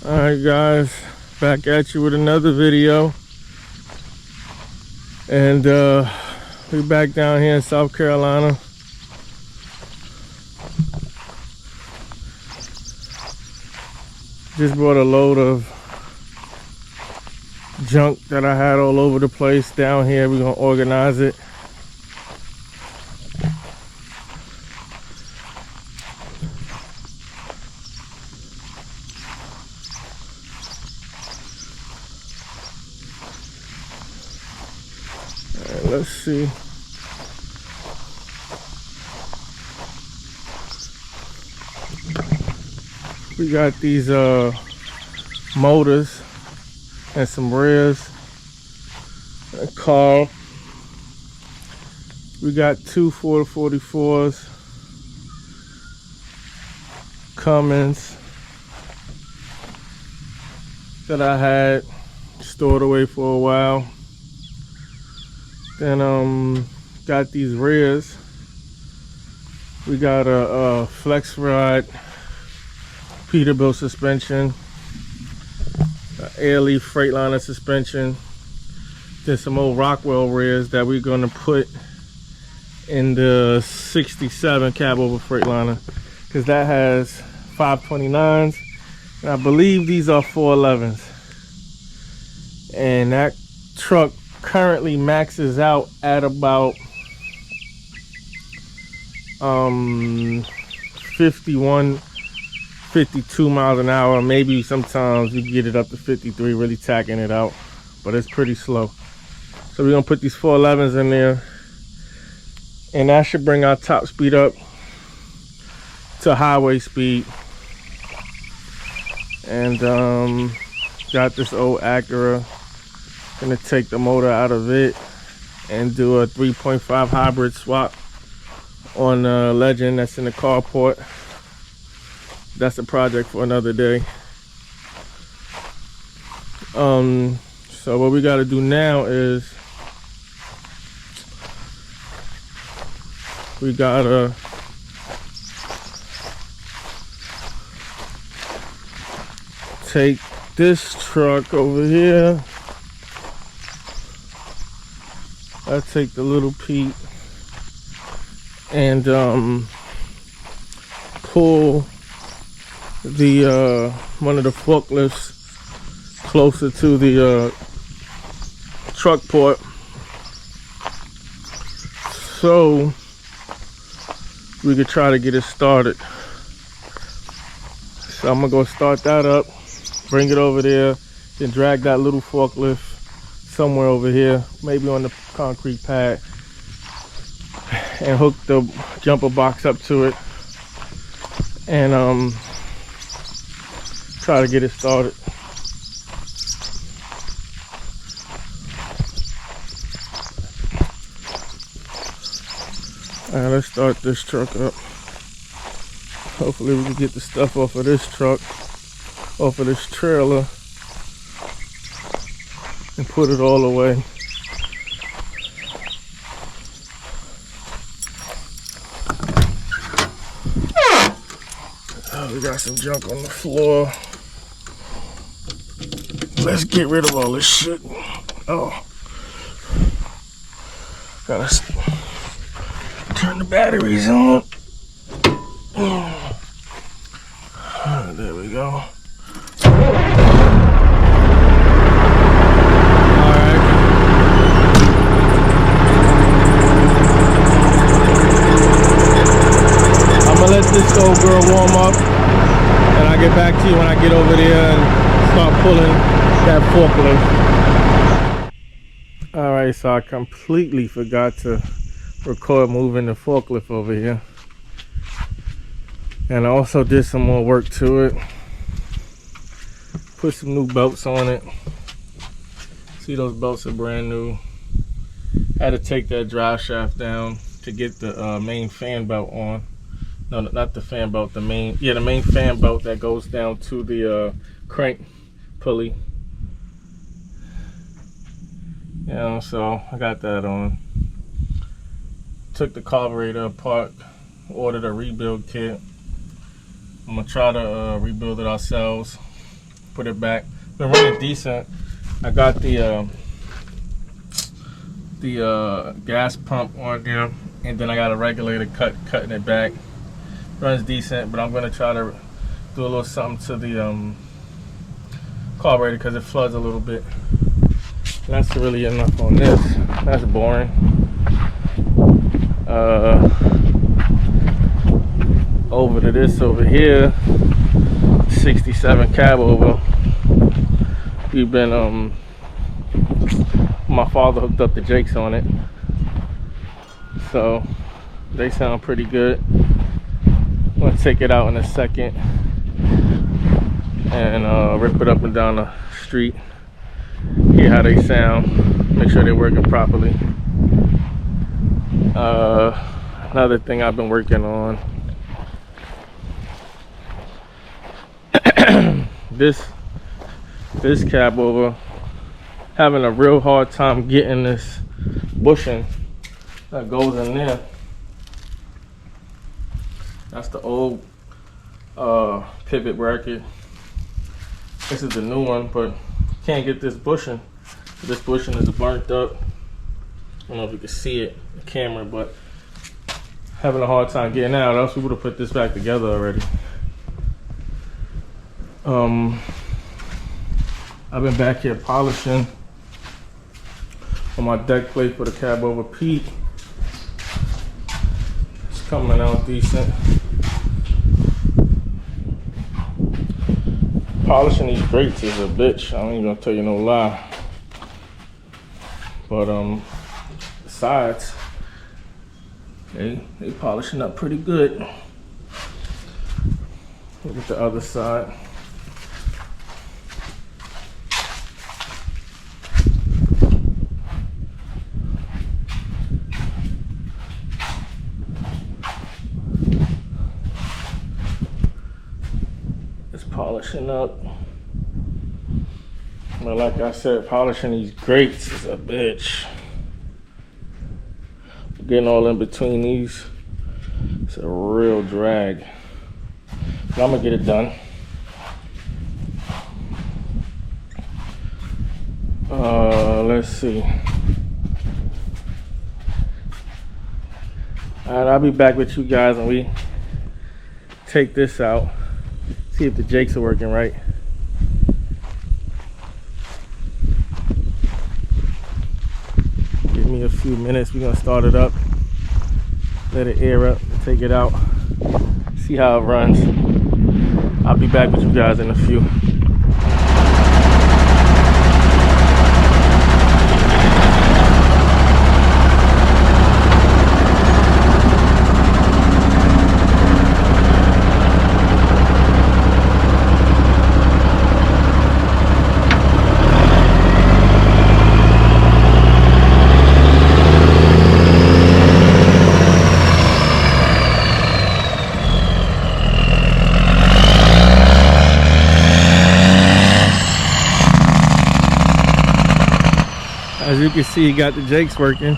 Alright guys, back at you with another video. And we back down here in South Carolina. Just brought a load of junk that I had all over the place down here. We're gonna organize it. Let's see. We got these motors and some rears, a car. We got two 444s, Cummins that I had stored away for a while. Then got these rears. We got a flex rod Peterbilt suspension, air leaf freightliner suspension, then some old Rockwell rears that we're gonna put in the 67 Cabover freightliner, because that has 529s, and I believe these are 411s. And that truck currently maxes out at about 51, 52 miles an hour. Maybe sometimes you get it up to 53, really tacking it out, but it's pretty slow. So we're gonna put these 411s in there, and that should bring our top speed up to highway speed. And got this old Acura. Gonna take the motor out of it and do a 3.5 hybrid swap on Legend that's in the carport. That's a project for another day. So what we got to do now is we gotta take this truck over here. I take the little Pete and pull the one of the forklifts closer to the truck port, so we could try to get it started. So I'm gonna go start that up, bring it over there, then drag that little forklift somewhere over here, maybe on the concrete pad, and hook the jumper box up to it, and try to get it started. All right, let's start this truck up. Hopefully we can get the stuff off of this truck, off of this trailer, and put it all away. Oh, we got some junk on the floor. Let's get rid of all this shit. Oh, gotta turn the batteries on. There we go. Let this old girl warm up, and I'll get back to you when I get over there and start pulling that forklift. Alright, so I completely forgot to record moving the forklift over here, and I also did some more work to it. Put some new belts on it. See, those belts are brand new. Had to take that drive shaft down to get the main fan belt on. No, not the fan belt, the main fan belt that goes down to the crank pulley. You know, so I got that on. Took the carburetor apart, ordered a rebuild kit. I'm gonna try to rebuild it ourselves. put it back. Been running decent. I got the gas pump on there, and then I got a regulator cutting it back. Runs decent, but I'm gonna try to do a little something to the carburetor because it floods a little bit. That's really enough on this. That's boring. Over to this over here, 67 Cabover. We've been my father hooked up the jakes on it, so they sound pretty good. I'm gonna take it out in a second and rip it up and down the street, hear how they sound, make sure they're working properly. Another thing I've been working on, this Cabover, having a real hard time getting this bushing that goes in there. That's the old pivot bracket. This is the new one, but can't get this bushing. This bushing is burnt up. I don't know if you can see it in the camera, but having a hard time getting out, else we would have put this back together already. I've been back here polishing on my deck plate for the Cabover Pete. It's coming out decent. Polishing these grates is a bitch. I ain't gonna tell you no lie. But the sides, they polishing up pretty good. Look at the other side. Polishing up. But like I said, polishing these grates is a bitch. Getting all in between these, it's a real drag. But I'm gonna get it done. Let's see. Alright, I'll be back with you guys when we take this out. See if the jakes are working right. Give me a few minutes. We're gonna start it up, let it air up, take it out, see how it runs. I'll be back with you guys in a few. As you can see, you got the jakes working.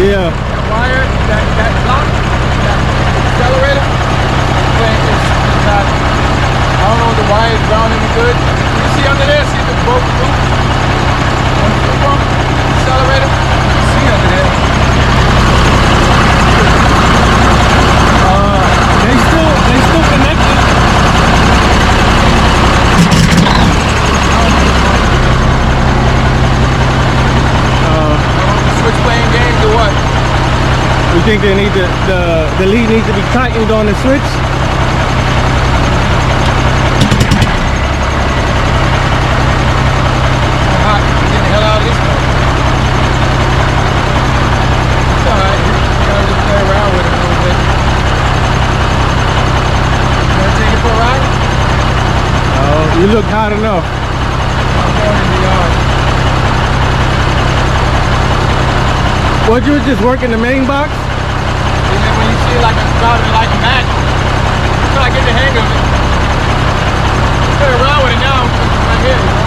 Yeah. That wire, that block, that accelerator, it's not, I don't know if the wire is ground any good. You see under there, see the bolt loop? On the pump, accelerator, you see under there. They still connected. Switch playing games or what? You think they need the lead needs to be tightened on the switch? Hot. Get the hell out of this one. It's alright. You gotta just play around with it a little bit. You wanna take it for a ride? Oh, you look hot enough. I'm going in the yard. What, you was just working the main box? And then when you see like I'm driving like a match, until I get the hang of it. Play around with it now, right here.